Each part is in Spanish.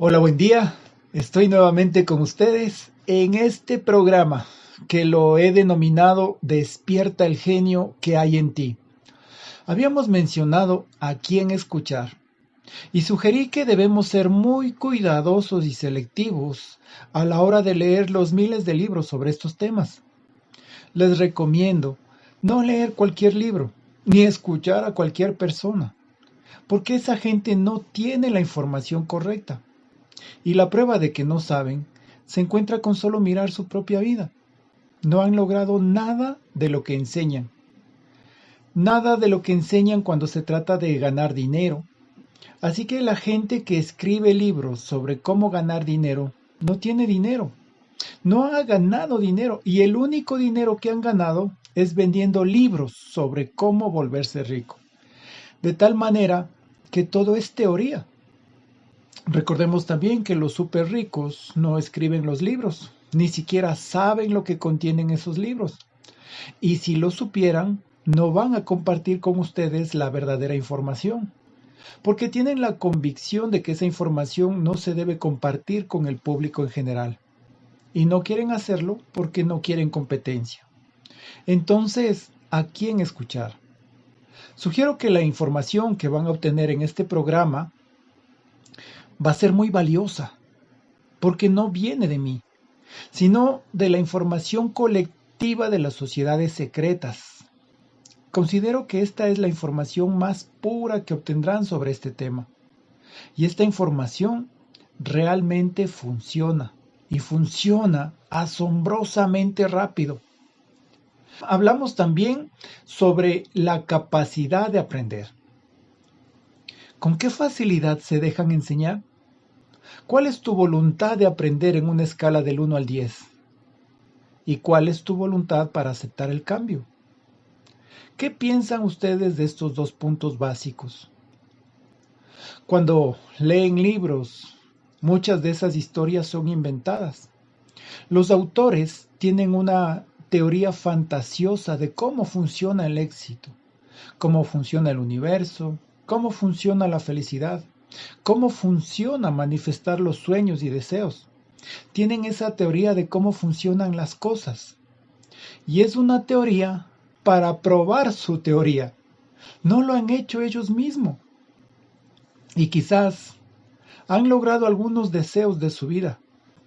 Hola, buen día. Estoy nuevamente con ustedes en este programa que lo he denominado Despierta el genio que hay en ti. Habíamos mencionado a quién escuchar y sugerí que debemos ser muy cuidadosos y selectivos a la hora de leer los miles de libros sobre estos temas. Les recomiendo no leer cualquier libro ni escuchar a cualquier persona, porque esa gente no tiene la información correcta. Y la prueba de que no saben se encuentra con solo mirar su propia vida. No han logrado nada de lo que enseñan. Nada de lo que enseñan cuando se trata de ganar dinero. Así que la gente que escribe libros sobre cómo ganar dinero no tiene dinero. No ha ganado dinero y el único dinero que han ganado es vendiendo libros sobre cómo volverse rico. De tal manera que todo es teoría. Recordemos también que los súper ricos no escriben los libros, ni siquiera saben lo que contienen esos libros. Y si lo supieran, no van a compartir con ustedes la verdadera información, porque tienen la convicción de que esa información no se debe compartir con el público en general. Y no quieren hacerlo porque no quieren competencia. Entonces, ¿a quién escuchar? Sugiero que la información que van a obtener en este programa va a ser muy valiosa, porque no viene de mí, sino de la información colectiva de las sociedades secretas. Considero que esta es la información más pura que obtendrán sobre este tema. Y esta información realmente funciona, y funciona asombrosamente rápido. Hablamos también sobre la capacidad de aprender. ¿Con qué facilidad se dejan enseñar? ¿Cuál es tu voluntad de aprender en una escala del 1 al 10? ¿Y cuál es tu voluntad para aceptar el cambio? ¿Qué piensan ustedes de estos dos puntos básicos? Cuando leen libros, muchas de esas historias son inventadas. Los autores tienen una teoría fantasiosa de cómo funciona el éxito, cómo funciona el universo, cómo funciona la felicidad, cómo funciona manifestar los sueños y deseos. Tienen esa teoría de cómo funcionan las cosas. Y es una teoría para probar su teoría. No lo han hecho ellos mismos. Y quizás han logrado algunos deseos de su vida,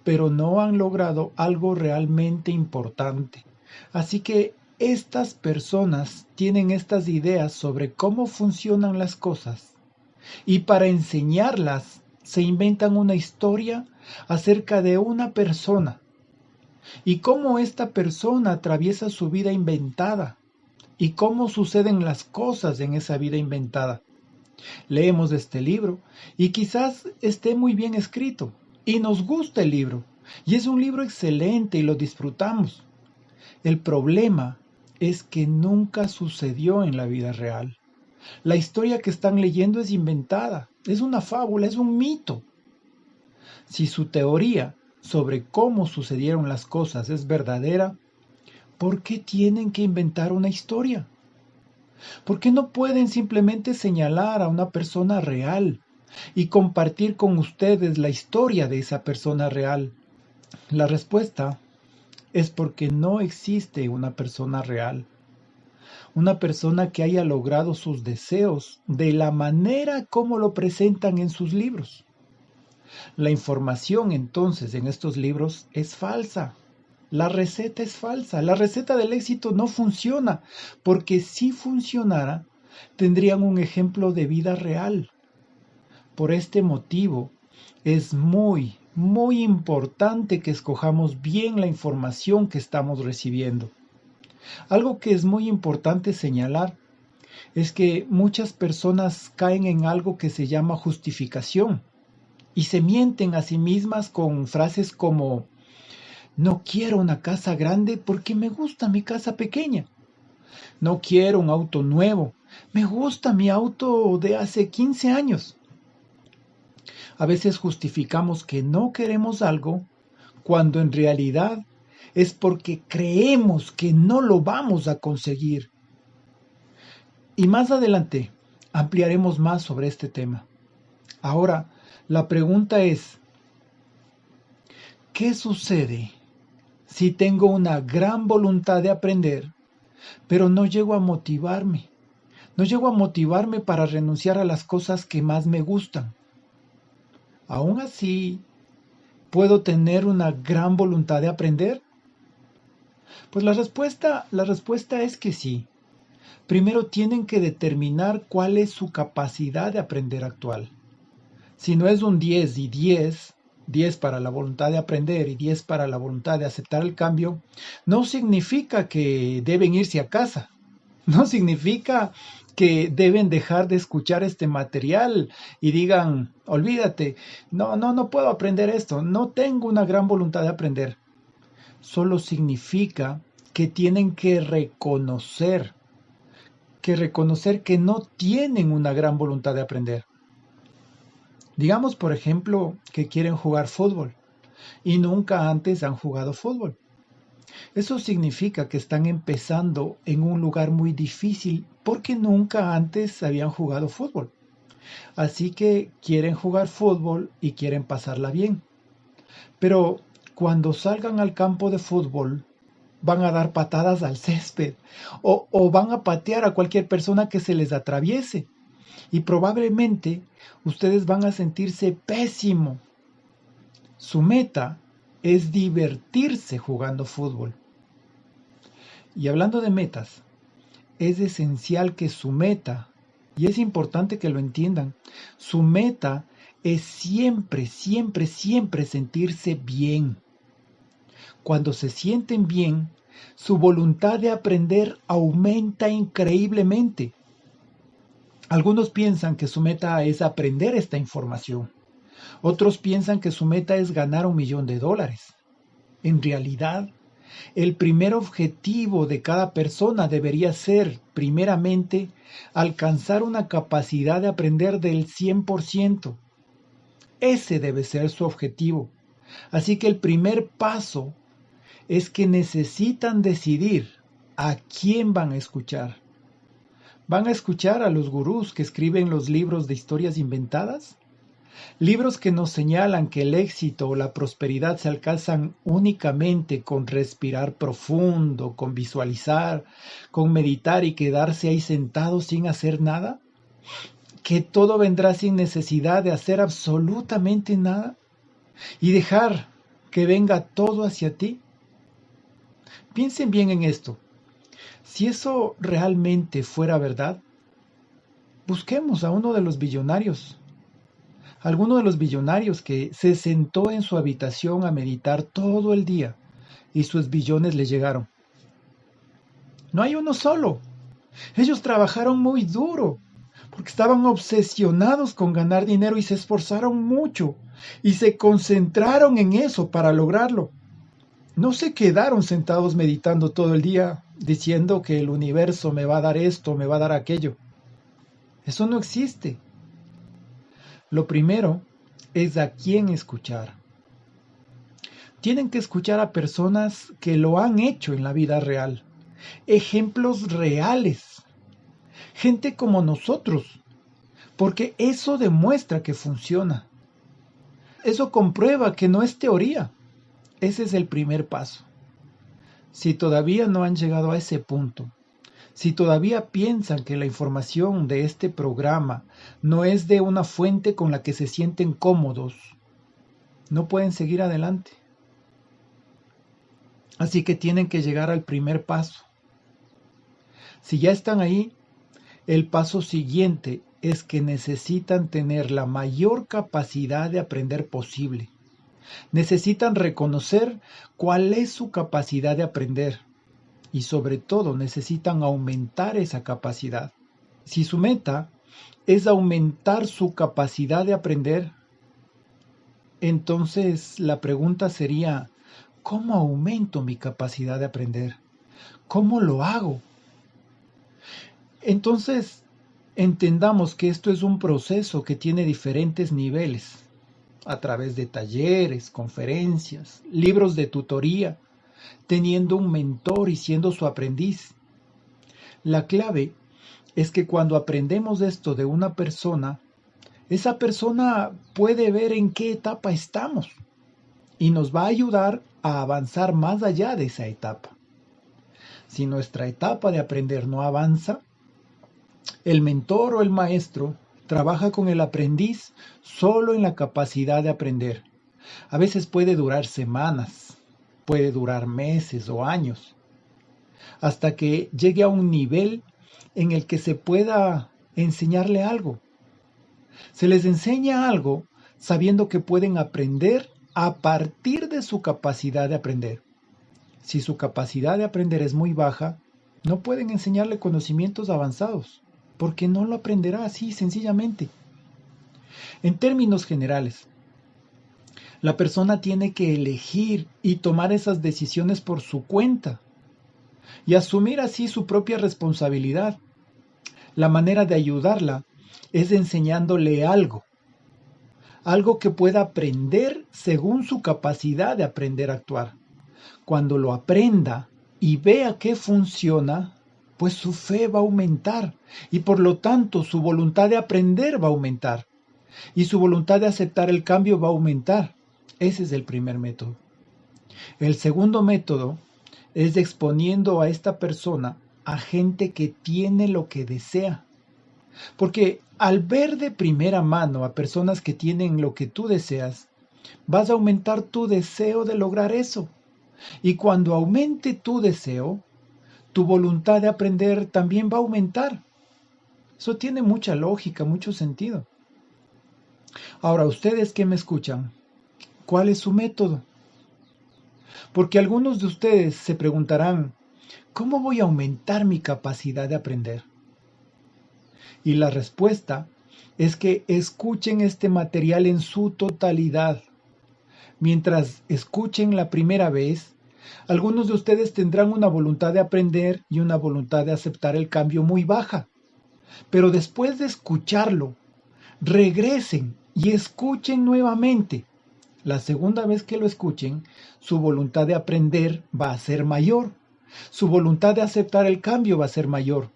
pero no han logrado algo realmente importante. Así que estas personas tienen estas ideas sobre cómo funcionan las cosas y para enseñarlas se inventan una historia acerca de una persona y cómo esta persona atraviesa su vida inventada y cómo suceden las cosas en esa vida inventada. Leemos este libro y quizás esté muy bien escrito y nos gusta el libro y es un libro excelente y lo disfrutamos. El problema es que nunca sucedió en la vida real. La historia que están leyendo es inventada, es una fábula, es un mito. Si su teoría sobre cómo sucedieron las cosas es verdadera, ¿por qué tienen que inventar una historia? ¿Por qué no pueden simplemente señalar a una persona real y compartir con ustedes la historia de esa persona real? La respuesta es porque no existe una persona real, una persona que haya logrado sus deseos de la manera como lo presentan en sus libros. La información entonces en estos libros es falsa. La receta es falsa. La receta del éxito no funciona, porque si funcionara, tendrían un ejemplo de vida real. Por este motivo, es muy importante que escojamos bien la información que estamos recibiendo. Algo que es muy importante señalar es que muchas personas caen en algo que se llama justificación y se mienten a sí mismas con frases como no quiero una casa grande porque me gusta mi casa pequeña. No quiero un auto nuevo. Me gusta mi auto de hace 15 años. A veces justificamos que no queremos algo cuando en realidad es porque creemos que no lo vamos a conseguir. Y más adelante ampliaremos más sobre este tema. Ahora, la pregunta es, ¿Qué sucede si tengo una gran voluntad de aprender, pero no llego a motivarme? No llego a motivarme para renunciar a las cosas que más me gustan. Aún así, ¿puedo tener una gran voluntad de aprender? Pues la respuesta es que sí. Primero tienen que determinar cuál es su capacidad de aprender actual. Si no es un 10 y 10, 10 para la voluntad de aprender y 10 para la voluntad de aceptar el cambio, no significa que deben irse a casa. No significa que deben dejar de escuchar este material y digan, olvídate, no puedo aprender esto, no tengo una gran voluntad de aprender. Solo significa que tienen que reconocer que no tienen una gran voluntad de aprender. Digamos, por ejemplo, que quieren jugar fútbol y nunca antes han jugado fútbol. Eso significa que están empezando en un lugar muy difícil porque nunca antes habían jugado fútbol. Así que quieren jugar fútbol y quieren pasarla bien. Pero cuando salgan al campo de fútbol, van a dar patadas al césped o van a patear a cualquier persona que se les atraviese. Y probablemente ustedes van a sentirse pésimo. Su meta es divertirse jugando fútbol. Y hablando de metas, es esencial que su meta, y es importante que lo entiendan, su meta es siempre, siempre, siempre sentirse bien. Cuando se sienten bien, su voluntad de aprender aumenta increíblemente. Algunos piensan que su meta es aprender esta información. Otros piensan que su meta es ganar $1,000,000. En realidad, el primer objetivo de cada persona debería ser, primeramente, alcanzar una capacidad de aprender del 100%. Ese debe ser su objetivo. Así que el primer paso es que necesitan decidir a quién van a escuchar. ¿Van a escuchar a los gurús que escriben los libros de historias inventadas? Libros que nos señalan que el éxito o la prosperidad se alcanzan únicamente con respirar profundo, con visualizar, con meditar y quedarse ahí sentado sin hacer nada. ¿Que todo vendrá sin necesidad de hacer absolutamente nada? Y dejar que venga todo hacia ti. Piensen bien en esto. Si eso realmente fuera verdad, busquemos a uno de los billonarios. Alguno de los billonarios que se sentó en su habitación a meditar todo el día y sus billones le llegaron. No hay uno solo. Ellos trabajaron muy duro porque estaban obsesionados con ganar dinero y se esforzaron mucho y se concentraron en eso para lograrlo. No se quedaron sentados meditando todo el día diciendo que el universo me va a dar esto, me va a dar aquello. Eso no existe. Lo primero es a quién escuchar. Tienen que escuchar a personas que lo han hecho en la vida real. Ejemplos reales. Gente como nosotros. Porque eso demuestra que funciona. Eso comprueba que no es teoría. Ese es el primer paso. Si todavía no han llegado a ese punto, si todavía piensan que la información de este programa no es de una fuente con la que se sienten cómodos, no pueden seguir adelante. Así que tienen que llegar al primer paso. Si ya están ahí, el paso siguiente es que necesitan tener la mayor capacidad de aprender posible. Necesitan reconocer cuál es su capacidad de aprender y sobre todo necesitan aumentar esa capacidad. Si su meta es aumentar su capacidad de aprender, entonces la pregunta sería, ¿cómo aumento mi capacidad de aprender? ¿Cómo lo hago? Entonces, entendamos que esto es un proceso que tiene diferentes niveles, a través de talleres, conferencias, libros de tutoría, teniendo un mentor y siendo su aprendiz. La clave es que cuando aprendemos esto de una persona, esa persona puede ver en qué etapa estamos. y nos va a ayudar a avanzar más allá de esa etapa. Si nuestra etapa de aprender no avanza, el mentor o el maestro trabaja con el aprendiz solo en la capacidad de aprender. A veces puede durar semanas, puede durar meses o años, hasta que llegue a un nivel en el que se pueda enseñarle algo. Se les enseña algo sabiendo que pueden aprender a partir de su capacidad de aprender. Si su capacidad de aprender es muy baja, no pueden enseñarle conocimientos avanzados, porque no lo aprenderá así sencillamente. En términos generales, la persona tiene que elegir y tomar esas decisiones por su cuenta y asumir así su propia responsabilidad. La manera de ayudarla es enseñándole algo que pueda aprender según su capacidad de aprender a actuar. Cuando lo aprenda y vea que funciona, pues su fe va a aumentar y por lo tanto su voluntad de aprender va a aumentar y su voluntad de aceptar el cambio va a aumentar. Ese es el primer método. El segundo método es exponiendo a esta persona a gente que tiene lo que desea. Porque al ver de primera mano a personas que tienen lo que tú deseas, vas a aumentar tu deseo de lograr eso. Y cuando aumente tu deseo, tu voluntad de aprender también va a aumentar. Eso tiene mucha lógica, mucho sentido. Ahora, ustedes que me escuchan, ¿cuál es su método? Porque algunos de ustedes se preguntarán, ¿cómo voy a aumentar mi capacidad de aprender? Y la respuesta es que escuchen este material en su totalidad. Mientras escuchen la primera vez, algunos de ustedes tendrán una voluntad de aprender y una voluntad de aceptar el cambio muy baja. Pero después de escucharlo, regresen y escuchen nuevamente. La segunda vez que lo escuchen, su voluntad de aprender va a ser mayor. Su voluntad de aceptar el cambio va a ser mayor.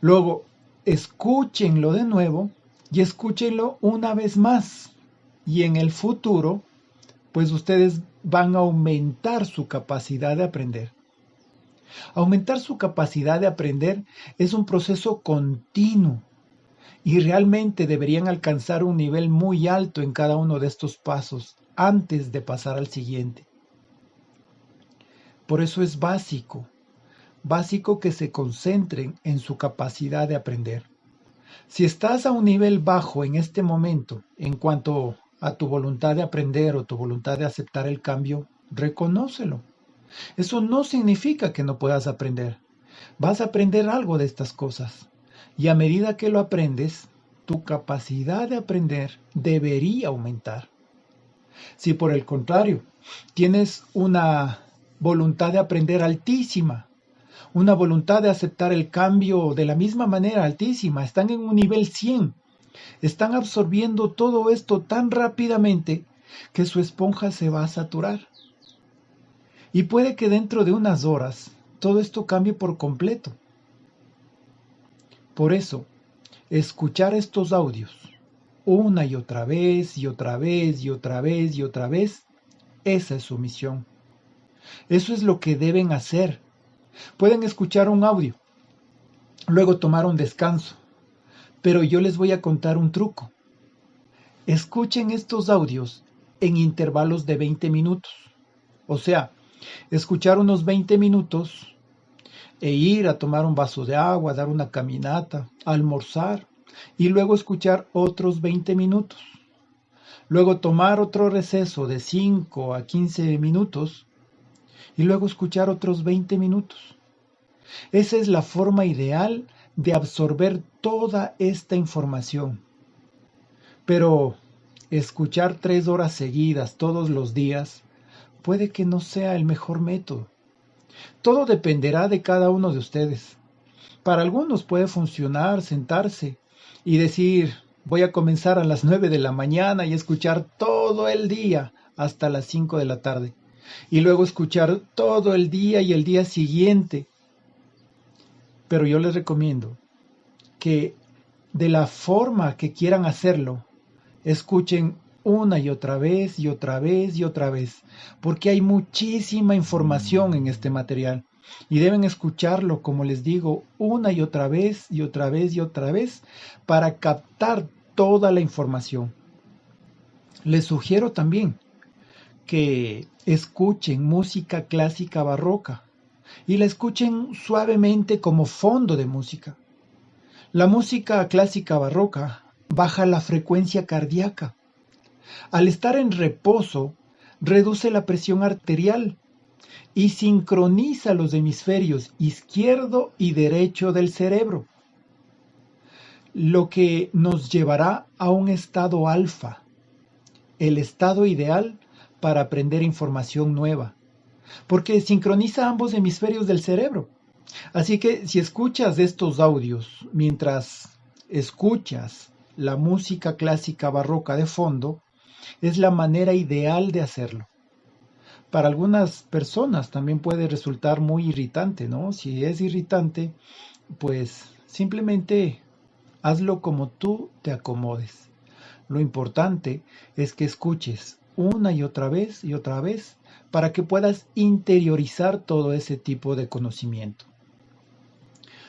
Luego, escúchenlo de nuevo y escúchenlo una vez más. Y en el futuro, pues ustedes van a aumentar su capacidad de aprender. Aumentar su capacidad de aprender es un proceso continuo y realmente deberían alcanzar un nivel muy alto en cada uno de estos pasos antes de pasar al siguiente. Por eso es básico que se concentren en su capacidad de aprender. Si estás a un nivel bajo en este momento en cuanto a tu voluntad de aprender o tu voluntad de aceptar el cambio, reconócelo. Eso no significa que no puedas aprender. Vas a aprender algo de estas cosas. Y a medida que lo aprendes, tu capacidad de aprender debería aumentar. Si por el contrario, tienes una voluntad de aprender altísima, una voluntad de aceptar el cambio de la misma manera altísima, están en un nivel 100, están absorbiendo todo esto tan rápidamente que su esponja se va a saturar. Y puede que dentro de unas horas todo esto cambie por completo. Por eso, escuchar estos audios una y otra vez y otra vez y otra vez y otra vez, esa es su misión. Eso es lo que deben hacer. Pueden escuchar un audio, luego tomar un descanso, pero yo les voy a contar un truco. Escuchen estos audios en intervalos de 20 minutos. O sea, escuchar unos 20 minutos e ir a tomar un vaso de agua, dar una caminata, almorzar y luego escuchar otros 20 minutos. Luego tomar otro receso de 5 a 15 minutos y luego escuchar otros 20 minutos. Esa es la forma ideal de absorber toda esta información. Pero escuchar 3 horas seguidas todos los días puede que no sea el mejor método. Todo dependerá de cada uno de ustedes. Para algunos puede funcionar sentarse y decir, voy a comenzar a las 9 de la mañana y escuchar todo el día hasta las 5 de la tarde. Y luego escuchar todo el día y el día siguiente. Pero yo les recomiendo que de la forma que quieran hacerlo, escuchen una y otra vez y otra vez y otra vez, porque hay muchísima información en este material y deben escucharlo, como les digo, una y otra vez y otra vez y otra vez para captar toda la información. Les sugiero también que escuchen música clásica barroca y la escuchen suavemente como fondo de música. La música clásica barroca baja la frecuencia cardíaca. Al estar en reposo, reduce la presión arterial y sincroniza los hemisferios izquierdo y derecho del cerebro, lo que nos llevará a un estado alfa, el estado ideal para aprender información nueva, porque sincroniza ambos hemisferios del cerebro. Así que si escuchas estos audios mientras escuchas la música clásica barroca de fondo, es la manera ideal de hacerlo. Para algunas personas también puede resultar muy irritante, ¿no? Si es irritante, pues simplemente hazlo como tú te acomodes. Lo importante es que escuches una y otra vez para que puedas interiorizar todo ese tipo de conocimiento.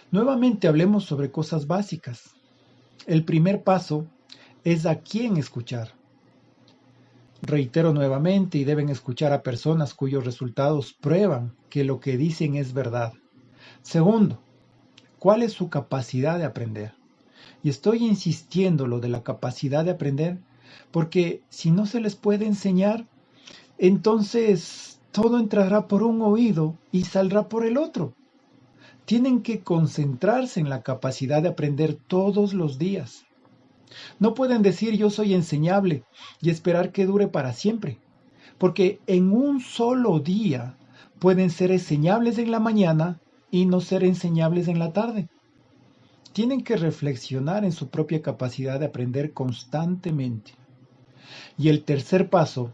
Nuevamente hablemos sobre cosas básicas. El primer paso es a quién escuchar. Reitero nuevamente y deben escuchar a personas cuyos resultados prueban que lo que dicen es verdad. Segundo, ¿cuál es su capacidad de aprender? Y estoy insistiendo lo de la capacidad de aprender porque si no se les puede enseñar, entonces todo entrará por un oído y saldrá por el otro. Tienen que concentrarse en la capacidad de aprender todos los días. No pueden decir yo soy enseñable y esperar que dure para siempre, porque en un solo día pueden ser enseñables en la mañana y no ser enseñables en la tarde. Tienen que reflexionar en su propia capacidad de aprender constantemente. Y el tercer paso,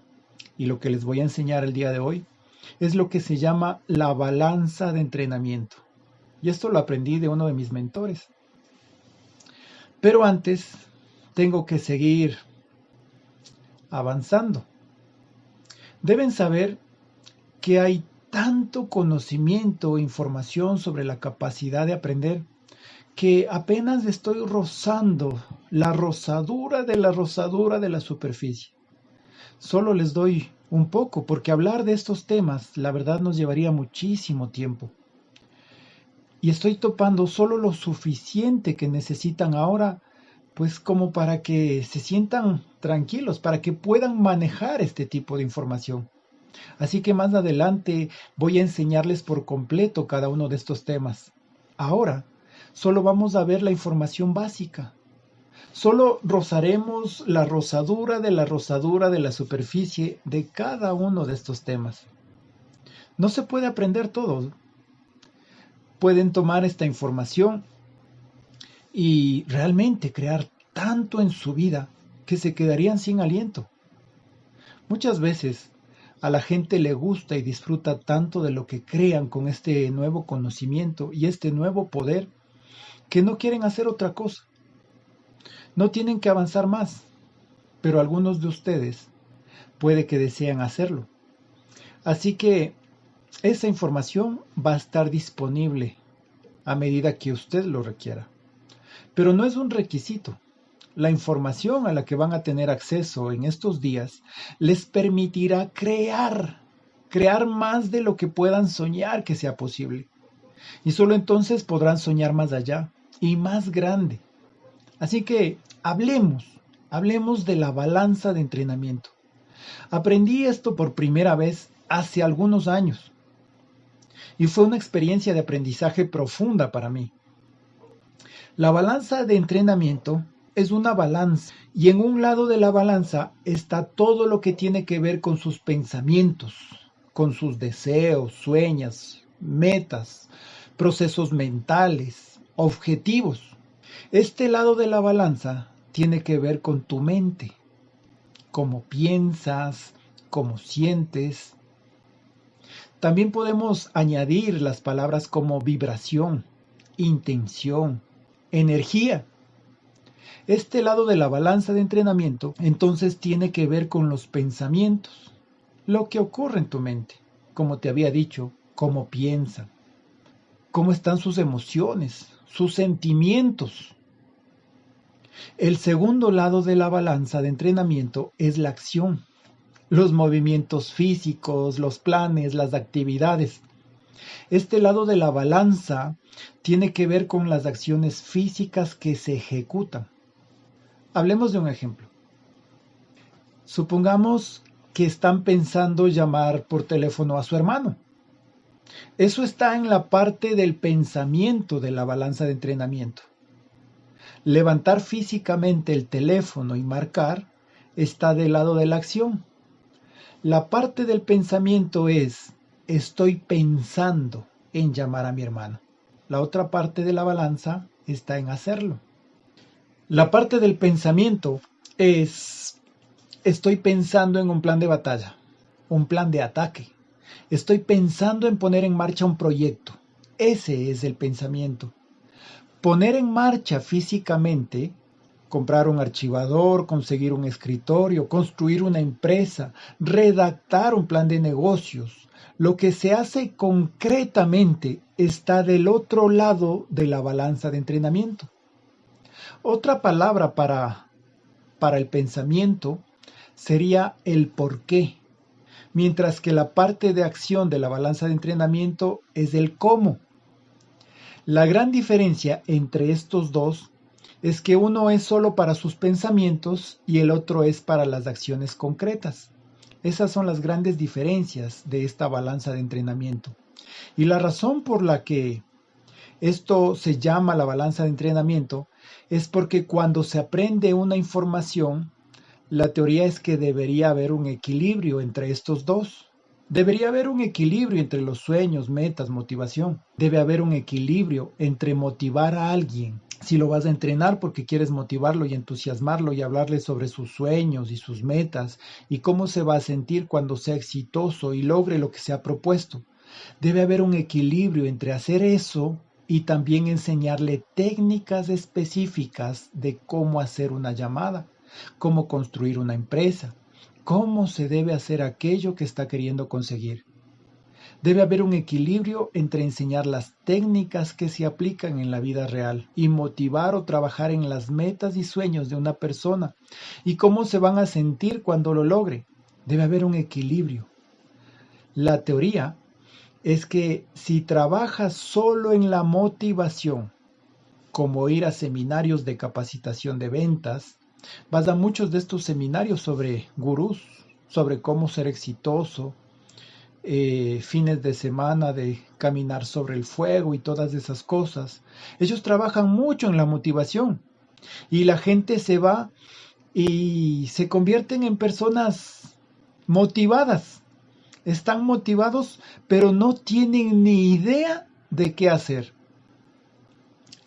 y lo que les voy a enseñar el día de hoy, es lo que se llama la balanza de entrenamiento. Y esto lo aprendí de uno de mis mentores. Pero antes tengo que seguir avanzando. Deben saber que hay tanto conocimiento e información sobre la capacidad de aprender que apenas estoy rozando la rosadura de la superficie. Solo les doy un poco, porque hablar de estos temas, la verdad, nos llevaría muchísimo tiempo. Y estoy topando solo lo suficiente que necesitan ahora, pues como para que se sientan tranquilos, para que puedan manejar este tipo de información. Así que más adelante voy a enseñarles por completo cada uno de estos temas. Ahora, solo vamos a ver la información básica. Solo rozaremos la rosadura de la superficie de cada uno de estos temas. No se puede aprender todo. Pueden tomar esta información y realmente crear tanto en su vida que se quedarían sin aliento. Muchas veces a la gente le gusta y disfruta tanto de lo que crean con este nuevo conocimiento y este nuevo poder que no quieren hacer otra cosa. No tienen que avanzar más, pero algunos de ustedes puede que desean hacerlo. Así que esa información va a estar disponible a medida que usted lo requiera. Pero no es un requisito. La información a la que van a tener acceso en estos días les permitirá crear más de lo que puedan soñar que sea posible. Y solo entonces podrán soñar más allá y más grande. Así que hablemos de la balanza de entrenamiento. Aprendí esto por primera vez hace algunos años y fue una experiencia de aprendizaje profunda para mí. La balanza de entrenamiento es una balanza y en un lado de la balanza está todo lo que tiene que ver con sus pensamientos, con sus deseos, sueños, metas, procesos mentales, objetivos. Este lado de la balanza tiene que ver con tu mente, cómo piensas, cómo sientes. También podemos añadir las palabras como vibración, intención, energía. Este lado de la balanza de entrenamiento entonces tiene que ver con los pensamientos, lo que ocurre en tu mente, como te había dicho, cómo piensa, cómo están sus emociones, sus sentimientos. El segundo lado de la balanza de entrenamiento es la acción, los movimientos físicos, los planes, las actividades. Este lado de la balanza tiene que ver con las acciones físicas que se ejecutan. Hablemos de un ejemplo. Supongamos que están pensando llamar por teléfono a su hermano. Eso está en la parte del pensamiento de la balanza de entrenamiento. Levantar físicamente el teléfono y marcar está del lado de la acción. La parte del pensamiento es, estoy pensando en llamar a mi hermano. La otra parte de la balanza está en hacerlo. La parte del pensamiento es, estoy pensando en un plan de batalla, un plan de ataque. Estoy pensando en poner en marcha un proyecto. Ese es el pensamiento. Poner en marcha físicamente, comprar un archivador, conseguir un escritorio, construir una empresa, redactar un plan de negocios. Lo que se hace concretamente está del otro lado de la balanza de entrenamiento. Otra palabra para el pensamiento sería el por qué, mientras que la parte de acción de la balanza de entrenamiento es el cómo. La gran diferencia entre estos dos es que uno es solo para sus pensamientos y el otro es para las acciones concretas. Esas son las grandes diferencias de esta balanza de entrenamiento. Y la razón por la que esto se llama la balanza de entrenamiento es porque cuando se aprende una información, la teoría es que debería haber un equilibrio entre estos dos. Debería haber un equilibrio entre los sueños, metas, motivación. Debe haber un equilibrio entre motivar a alguien. Si lo vas a entrenar porque quieres motivarlo y entusiasmarlo y hablarle sobre sus sueños y sus metas y cómo se va a sentir cuando sea exitoso y logre lo que se ha propuesto. Debe haber un equilibrio entre hacer eso y también enseñarle técnicas específicas de cómo hacer una llamada, cómo construir una empresa, cómo se debe hacer aquello que está queriendo conseguir. Debe haber un equilibrio entre enseñar las técnicas que se aplican en la vida real y motivar o trabajar en las metas y sueños de una persona y cómo se van a sentir cuando lo logre. Debe haber un equilibrio. La teoría es que si trabajas solo en la motivación, como ir a seminarios de capacitación de ventas, vas a muchos de estos seminarios sobre gurús, sobre cómo ser exitoso, fines de semana de caminar sobre el fuego y todas esas cosas. Ellos trabajan mucho en la motivación y la gente se va y se convierten en personas motivadas. Están motivados, pero no tienen ni idea de qué hacer.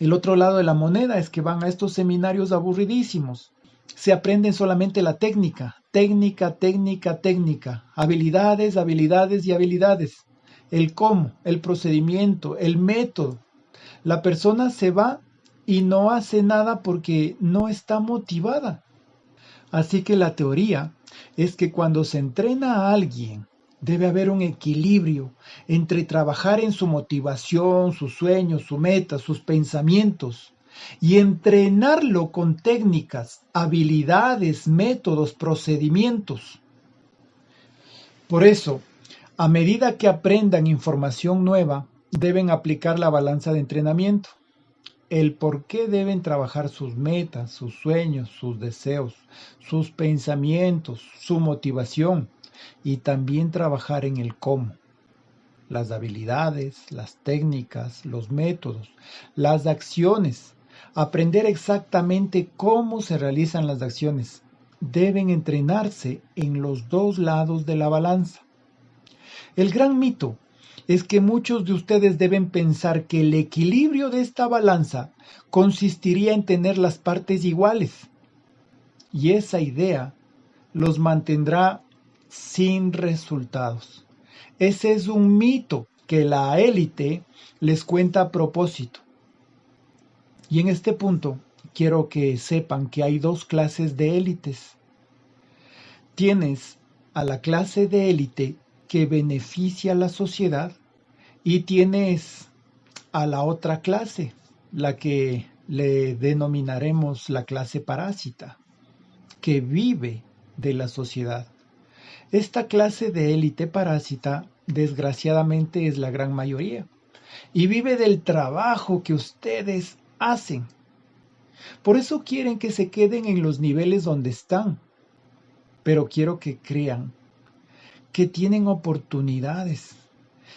El otro lado de la moneda es que van a estos seminarios aburridísimos. Se aprenden solamente la técnica, técnica, técnica, técnica, habilidades, habilidades y habilidades. El cómo, el procedimiento, el método. La persona se va y no hace nada porque no está motivada. Así que la teoría es que cuando se entrena a alguien, debe haber un equilibrio entre trabajar en su motivación, sus sueños, su meta, sus pensamientos y entrenarlo con técnicas, habilidades, métodos, procedimientos. Por eso, a medida que aprendan información nueva, deben aplicar la balanza de entrenamiento. El por qué deben trabajar sus metas, sus sueños, sus deseos, sus pensamientos, su motivación y también trabajar en el cómo. Las habilidades, las técnicas, los métodos, las acciones. Aprender exactamente cómo se realizan las acciones. Deben entrenarse en los dos lados de la balanza. El gran mito es que muchos de ustedes deben pensar que el equilibrio de esta balanza consistiría en tener las partes iguales. Y esa idea los mantendrá sin resultados. Ese es un mito que la élite les cuenta a propósito. Y en este punto quiero que sepan que hay dos clases de élites. Tienes a la clase de élite que beneficia a la sociedad y tienes a la otra clase, la que le denominaremos la clase parásita, que vive de la sociedad. Esta clase de élite parásita, desgraciadamente, es la gran mayoría y vive del trabajo que ustedes hacen. Por eso quieren que se queden en los niveles donde están, pero quiero que crean que tienen oportunidades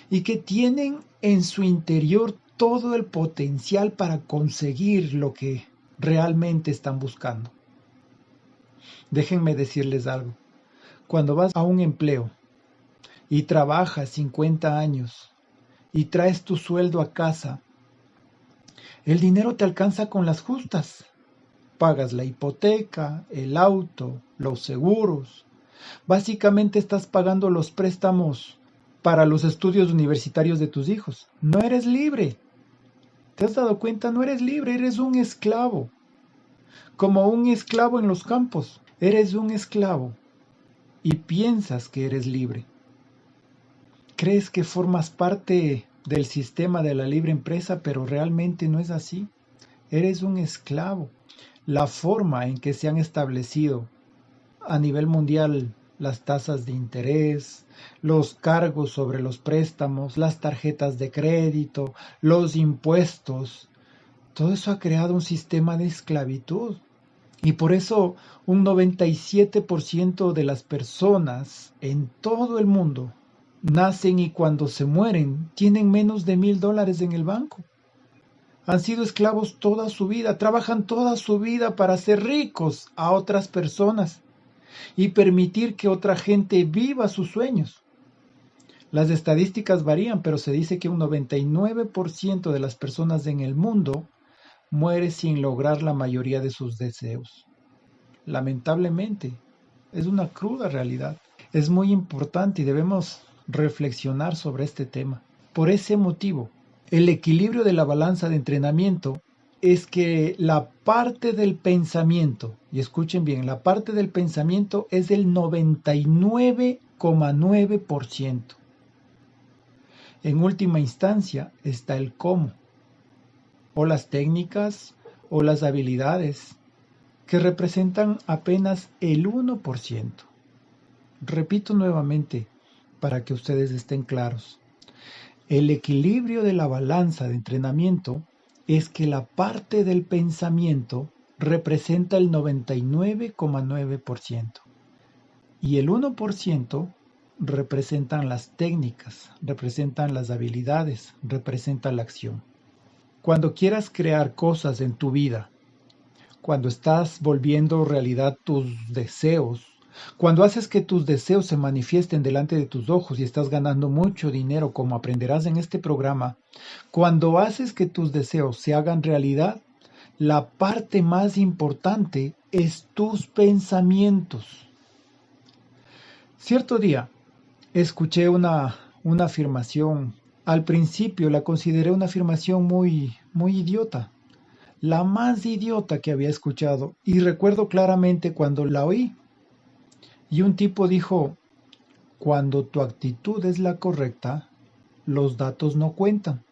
y que tienen en su interior todo el potencial para conseguir lo que realmente están buscando. Déjenme decirles algo. Cuando vas a un empleo y trabajas 50 años y traes tu sueldo a casa, el dinero te alcanza con las justas. Pagas la hipoteca, el auto, los seguros. Básicamente estás pagando los préstamos para los estudios universitarios de tus hijos. No eres libre. ¿Te has dado cuenta? No eres libre, eres un esclavo. Como un esclavo en los campos. Eres un esclavo y piensas que eres libre. Crees que formas parte del sistema de la libre empresa, pero realmente no es así. Eres un esclavo. La forma en que se han establecido a nivel mundial las tasas de interés, los cargos sobre los préstamos, las tarjetas de crédito, los impuestos, todo eso ha creado un sistema de esclavitud. Y por eso un 97% de las personas en todo el mundo nacen y cuando se mueren tienen menos de $1,000 en el banco. Han sido esclavos toda su vida, trabajan toda su vida para hacer ricos a otras personas y permitir que otra gente viva sus sueños. Las estadísticas varían, pero se dice que un 99% de las personas en el mundo muere sin lograr la mayoría de sus deseos. Lamentablemente, es una cruda realidad. Es muy importante y debemos reflexionar sobre este tema. Por ese motivo, el equilibrio de la balanza de entrenamiento es que la parte del pensamiento, y escuchen bien, la parte del pensamiento es del 99,9%. En última instancia está el cómo, o las técnicas, o las habilidades, que representan apenas el 1%. Repito nuevamente, para que ustedes estén claros. El equilibrio de la balanza de entrenamiento es que la parte del pensamiento representa el 99,9% y el 1% representan las técnicas, representan las habilidades, representan la acción. Cuando quieras crear cosas en tu vida, cuando estás volviendo realidad tus deseos, cuando haces que tus deseos se manifiesten delante de tus ojos y estás ganando mucho dinero, como aprenderás en este programa, cuando haces que tus deseos se hagan realidad, la parte más importante es tus pensamientos. Cierto día escuché una afirmación. Al principio la consideré una afirmación muy idiota, la más idiota que había escuchado, y recuerdo claramente cuando la oí. Y un tipo dijo, cuando tu actitud es la correcta, los datos no cuentan.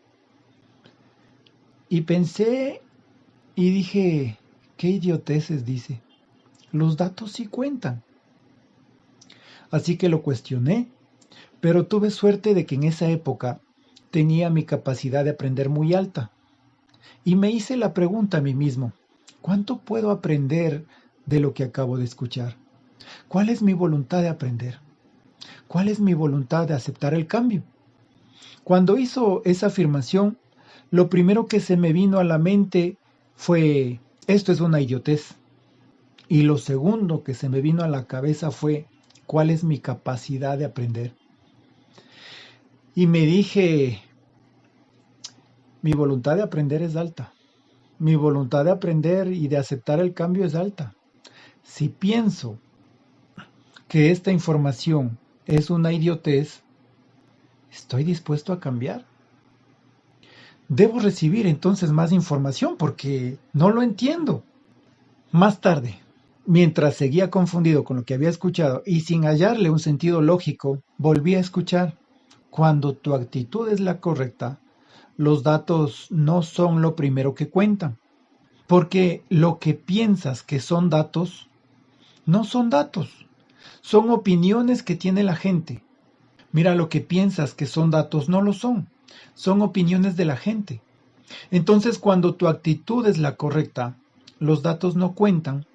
Y pensé y dije, qué idioteces dice, los datos sí cuentan. Así que lo cuestioné, pero tuve suerte de que en esa época tenía mi capacidad de aprender muy alta. Y me hice la pregunta a mí mismo, ¿cuánto puedo aprender de lo que acabo de escuchar? ¿Cuál es mi voluntad de aprender? ¿Cuál es mi voluntad de aceptar el cambio? Cuando hizo esa afirmación, lo primero que se me vino a la mente fue, esto es una idiotez. Y lo segundo que se me vino a la cabeza fue, ¿cuál es mi capacidad de aprender? Y me dije, mi voluntad de aprender es alta. Mi voluntad de aprender y de aceptar el cambio es alta. Si pienso que esta información es una idiotez, estoy dispuesto a cambiar. Debo recibir entonces más información porque no lo entiendo. Más tarde, mientras seguía confundido con lo que había escuchado y sin hallarle un sentido lógico, volví a escuchar. Cuando tu actitud es la correcta, los datos no son lo primero que cuentan, porque lo que piensas que son datos, no son datos, son opiniones que tiene la gente. Mira, lo que piensas que son datos no lo son opiniones de la gente. Entonces, cuando tu actitud es la correcta, los datos no cuentan,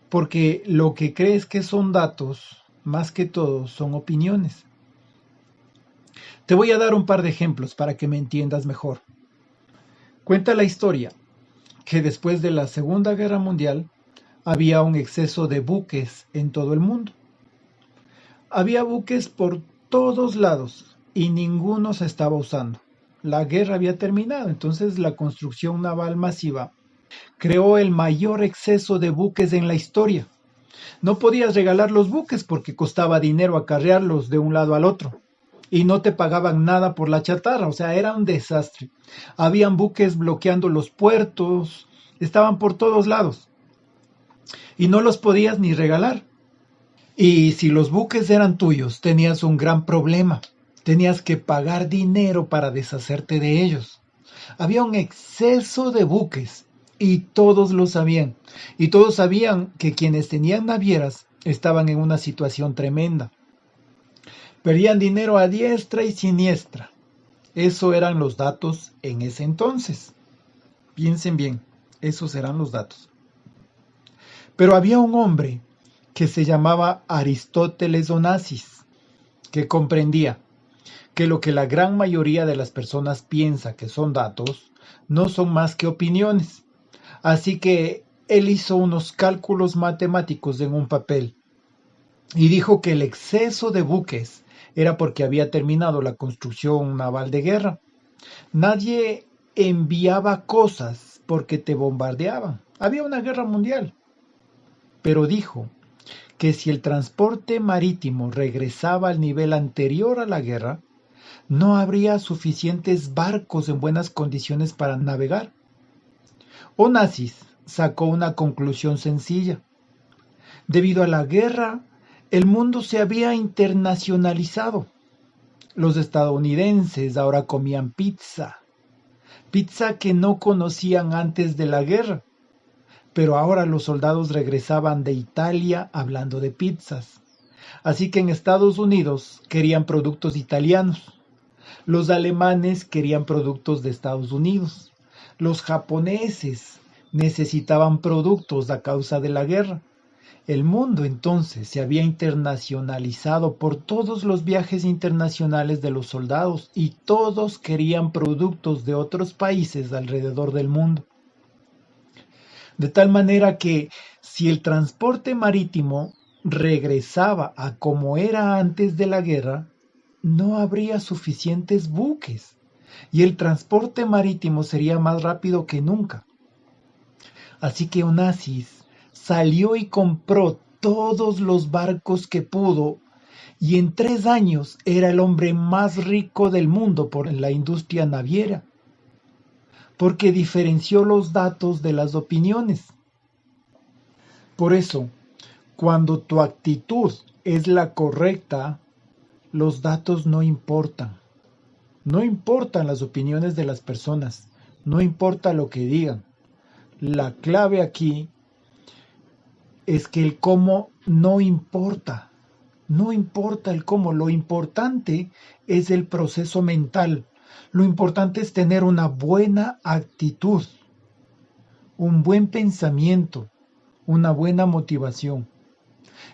porque lo que crees que son datos, más que todo, son opiniones. Te voy a dar un par de ejemplos para que me entiendas mejor. Cuenta la historia que después de la Segunda Guerra Mundial había un exceso de buques en todo el mundo. Había buques por todos lados y ninguno se estaba usando. La guerra había terminado, entonces la construcción naval masiva creó el mayor exceso de buques en la historia. No podías regalar los buques porque costaba dinero acarrearlos de un lado al otro. Y no te pagaban nada por la chatarra, o sea, era un desastre. Habían buques bloqueando los puertos, estaban por todos lados. Y no los podías ni regalar. Y si los buques eran tuyos, tenías un gran problema. Tenías que pagar dinero para deshacerte de ellos. Había un exceso de buques y todos lo sabían. Y todos sabían que quienes tenían navieras estaban en una situación tremenda. Perdían dinero a diestra y siniestra. Eso eran los datos en ese entonces. Piensen bien, esos eran los datos. Pero había un hombre que se llamaba Aristóteles Onassis, que comprendía que lo que la gran mayoría de las personas piensa que son datos, no son más que opiniones. Así que él hizo unos cálculos matemáticos en un papel y dijo que el exceso de buques era porque había terminado la construcción naval de guerra. Nadie enviaba cosas porque te bombardeaban. Había una guerra mundial. Pero dijo que si el transporte marítimo regresaba al nivel anterior a la guerra, no habría suficientes barcos en buenas condiciones para navegar. Onassis sacó una conclusión sencilla. Debido a la guerra, el mundo se había internacionalizado. Los estadounidenses ahora comían pizza que no conocían antes de la guerra, pero ahora los soldados regresaban de Italia hablando de pizzas. Así que en Estados Unidos querían productos italianos. Los alemanes querían productos de Estados Unidos. Los japoneses necesitaban productos a causa de la guerra. El mundo entonces se había internacionalizado por todos los viajes internacionales de los soldados y todos querían productos de otros países alrededor del mundo. De tal manera que si el transporte marítimo regresaba a como era antes de la guerra, no habría suficientes buques y el transporte marítimo sería más rápido que nunca. Así que Onassis salió y compró todos los barcos que pudo y en 3 años era el hombre más rico del mundo por la industria naviera, porque diferenció los datos de las opiniones. Por eso, cuando tu actitud es la correcta, los datos no importan. No importan las opiniones de las personas, no importa lo que digan. La clave aquí es que el cómo no importa. No importa el cómo, lo importante es el proceso mental. Lo importante es tener una buena actitud, un buen pensamiento, una buena motivación.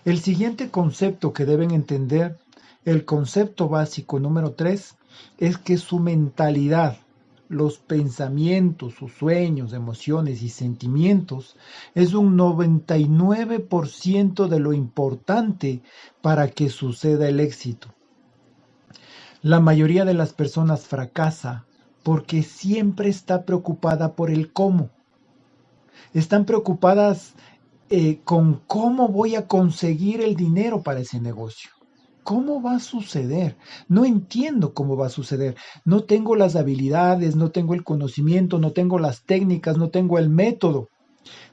El siguiente concepto que deben entender, el concepto básico número 3, es que su mentalidad, los pensamientos, sus sueños, emociones y sentimientos es un 99% de lo importante para que suceda el éxito. La mayoría de las personas fracasa porque siempre está preocupada por el cómo. Están preocupadas con cómo voy a conseguir el dinero para ese negocio. ¿Cómo va a suceder? No entiendo cómo va a suceder. No tengo las habilidades, no tengo el conocimiento, no tengo las técnicas, no tengo el método.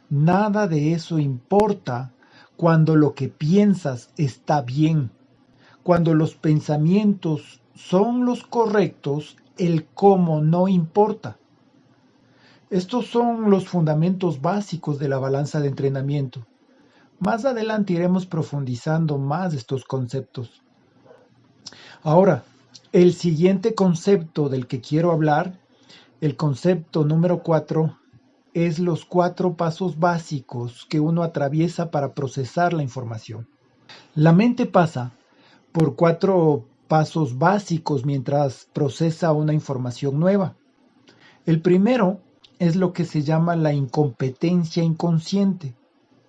Nada de eso importa cuando lo que piensas está bien. Cuando los pensamientos son los correctos, el cómo no importa. Estos son los fundamentos básicos de la balanza de entrenamiento. Más adelante iremos profundizando más estos conceptos. Ahora, el siguiente concepto del que quiero hablar, el concepto número 4, es los 4 pasos básicos que uno atraviesa para procesar la información. La mente pasa por 4 pasos básicos mientras procesa una información nueva. El primero es lo que se llama la incompetencia inconsciente.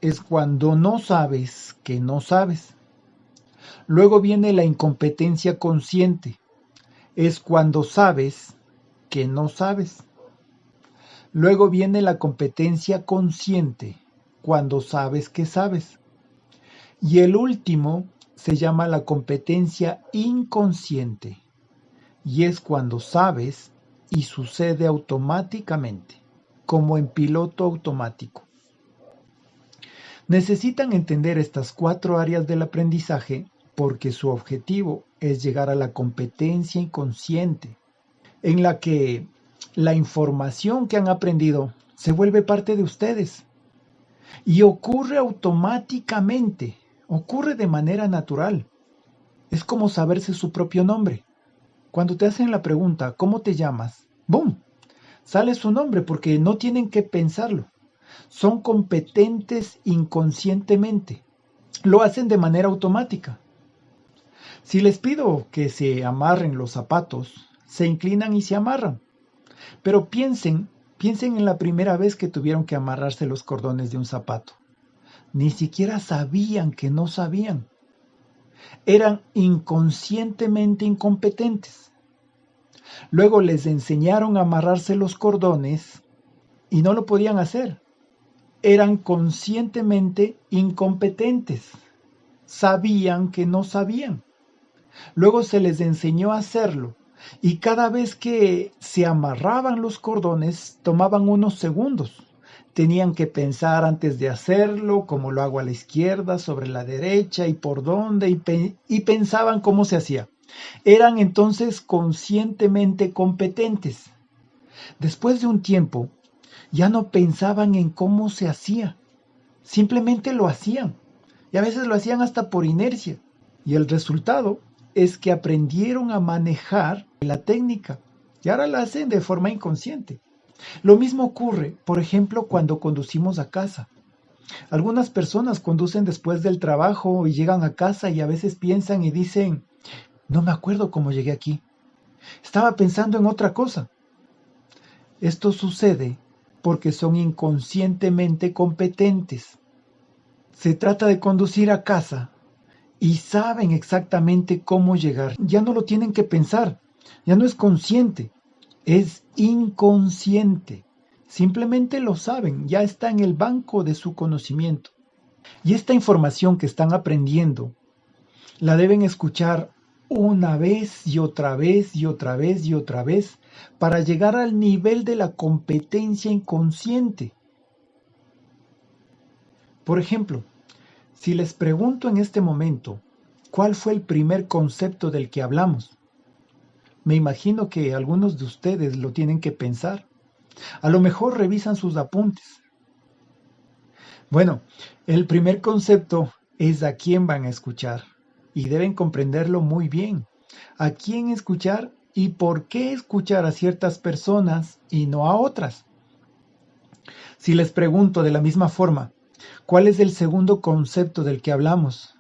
Es cuando no sabes que no sabes. Luego viene la incompetencia consciente. Es cuando sabes que no sabes. Luego viene la competencia consciente, cuando sabes que sabes. Y el último se llama la competencia inconsciente, y es cuando sabes y sucede automáticamente, como en piloto automático. Necesitan entender estas 4 áreas del aprendizaje porque su objetivo es llegar a la competencia inconsciente, en la que la información que han aprendido se vuelve parte de ustedes y ocurre automáticamente, ocurre de manera natural. Es como saberse su propio nombre. Cuando te hacen la pregunta, ¿cómo te llamas? ¡Bum! Sale su nombre porque no tienen que pensarlo. Son competentes inconscientemente. Lo hacen de manera automática. Si les pido que se amarren los zapatos, se inclinan y se amarran. Pero piensen en la primera vez que tuvieron que amarrarse los cordones de un zapato. Ni siquiera sabían que no sabían. Eran inconscientemente incompetentes. Luego les enseñaron a amarrarse los cordones y no lo podían hacer. Eran conscientemente incompetentes. Sabían que no sabían. Luego se les enseñó a hacerlo y cada vez que se amarraban los cordones tomaban unos segundos. Tenían que pensar antes de hacerlo, cómo lo hago a la izquierda, sobre la derecha y por dónde, y pensaban cómo se hacía. Eran entonces conscientemente competentes. Después de un tiempo, ya no pensaban en cómo se hacía, simplemente lo hacían. Y a veces lo hacían hasta por inercia. Y el resultado es que aprendieron a manejar la técnica y ahora la hacen de forma inconsciente. Lo mismo ocurre, por ejemplo, cuando conducimos a casa. Algunas personas conducen después del trabajo y llegan a casa y a veces piensan y dicen, no me acuerdo cómo llegué aquí. Estaba pensando en otra cosa. Esto sucede porque son inconscientemente competentes. Se trata de conducir a casa y saben exactamente cómo llegar. Ya no lo tienen que pensar, ya no es consciente, es inconsciente. Simplemente lo saben, ya está en el banco de su conocimiento. Y esta información que están aprendiendo, la deben escuchar una vez y otra vez y otra vez y otra vez para llegar al nivel de la competencia inconsciente. Por ejemplo, si les pregunto en este momento, ¿cuál fue el primer concepto del que hablamos? Me imagino que algunos de ustedes lo tienen que pensar. A lo mejor revisan sus apuntes. Bueno, el primer concepto es a quién van a escuchar y deben comprenderlo muy bien. A quién escuchar y por qué escuchar a ciertas personas y no a otras. Si les pregunto de la misma forma, ¿cuál es el segundo concepto del que hablamos?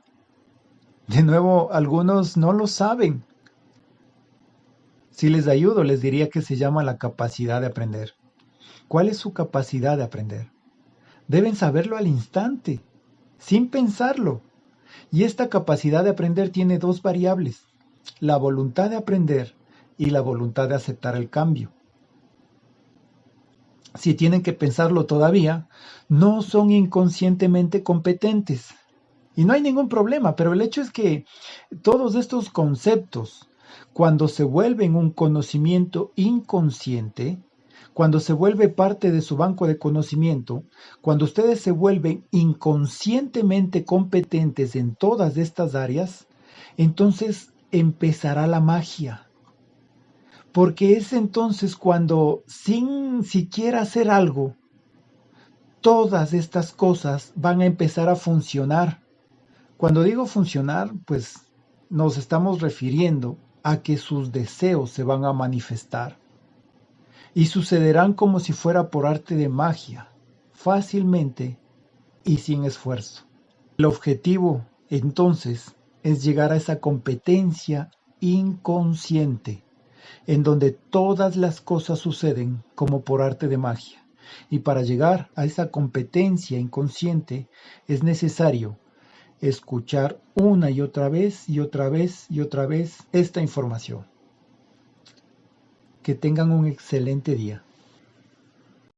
De nuevo, algunos no lo saben. Si les ayudo, les diría que se llama la capacidad de aprender. ¿Cuál es su capacidad de aprender? Deben saberlo al instante, sin pensarlo. Y esta capacidad de aprender tiene 2 variables, la voluntad de aprender y la voluntad de aceptar el cambio. Si tienen que pensarlo todavía, no son inconscientemente competentes. Y no hay ningún problema, pero el hecho es que todos estos conceptos, cuando se vuelven un conocimiento inconsciente, cuando se vuelve parte de su banco de conocimiento, cuando ustedes se vuelven inconscientemente competentes en todas estas áreas, entonces empezará la magia. Porque es entonces cuando, sin siquiera hacer algo, todas estas cosas van a empezar a funcionar. Cuando digo funcionar, pues nos estamos refiriendo a que sus deseos se van a manifestar y sucederán como si fuera por arte de magia, fácilmente y sin esfuerzo. El objetivo, entonces, es llegar a esa competencia inconsciente, en donde todas las cosas suceden como por arte de magia. Y para llegar a esa competencia inconsciente es necesario escuchar una y otra vez y otra vez y otra vez esta información. Que tengan un excelente día.